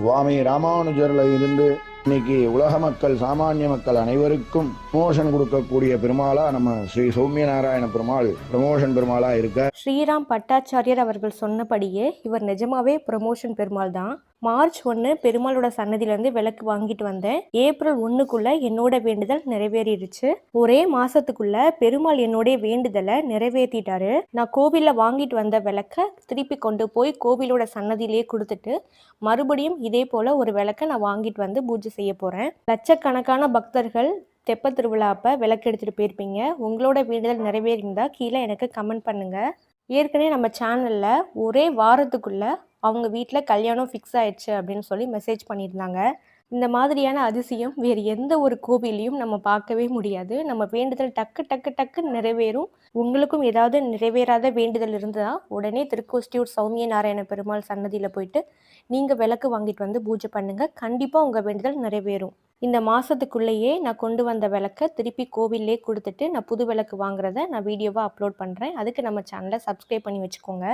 சுவாமி ராமானுஜர்ல இருந்து இன்னைக்கு உலக மக்கள் சாமானிய மக்கள் அனைவருக்கும் ப்ரமோஷன் கொடுக்கக்கூடிய பெருமாளா நம்ம ஸ்ரீ சௌமிய நாராயண பெருமாள் ப்ரமோஷன் பெருமாளா இருக்க. ஸ்ரீராம் பட்டாச்சாரியர் அவர்கள் சொன்னபடியே இவர் நிஜமாவே ப்ரமோஷன் பெருமாள் தான். மார்ச் 1 பெருமாளோட சன்னதியிலேருந்து விளக்கு வாங்கிட்டு வந்தேன். ஏப்ரல் 1க்குள்ள என்னோட வேண்டுதல் நிறைவேறிடுச்சு. ஒரே மாசத்துக்குள்ள பெருமாள் என்னோட வேண்டுதலை நிறைவேற்றிட்டாரு. நான் கோவிலில் வாங்கிட்டு வந்த விளக்க திருப்பி கொண்டு போய் கோவிலோட சன்னதியிலேயே கொடுத்துட்டு மறுபடியும் இதே போல ஒரு விளக்க நான் வாங்கிட்டு வந்து பூஜை செய்ய போறேன். லட்சக்கணக்கான பக்தர்கள் தெப்ப திருவிழா அப்ப விளக்கு எடுத்துட்டு போயிருப்பீங்க. உங்களோட வேண்டுதல் நிறைவேறியிருந்தா கீழே எனக்கு கமெண்ட் பண்ணுங்க. ஏற்கனவே நம்ம சேனல்ல ஒரே வாரத்துக்குள்ள அவங்க வீட்டில் கல்யாணம் ஃபிக்ஸ் ஆயிடுச்சு அப்படின்னு சொல்லி மெசேஜ் பண்ணியிருந்தாங்க. இந்த மாதிரியான அதிசயம் வேறு எந்த ஒரு கோவிலையும் நம்ம பார்க்கவே முடியாது. நம்ம வேண்டுதல் டக்கு டக்கு டக்கு நிறைவேறும். உங்களுக்கும் ஏதாவது நிறைவேறாத வேண்டுதல் இருந்தால் உடனே திருக்கோஷ்டியூர் சௌமிய நாராயண பெருமாள் சன்னதியில் போயிட்டு நீங்கள் விளக்கு வாங்கிட்டு வந்து பூஜை பண்ணுங்கள். கண்டிப்பாக உங்கள் வேண்டுதல் நிறைவேறும். இந்த மாதத்துக்குள்ளேயே நான் கொண்டு வந்த விளக்கை திருப்பி கோவிலே கொடுத்துட்டு நான் புது விளக்கு வாங்குறத நான் வீடியோவாக அப்லோட் பண்ணுறேன். அதுக்கு நம்ம சேனலை சப்ஸ்கிரைப் பண்ணி வச்சுக்கோங்க.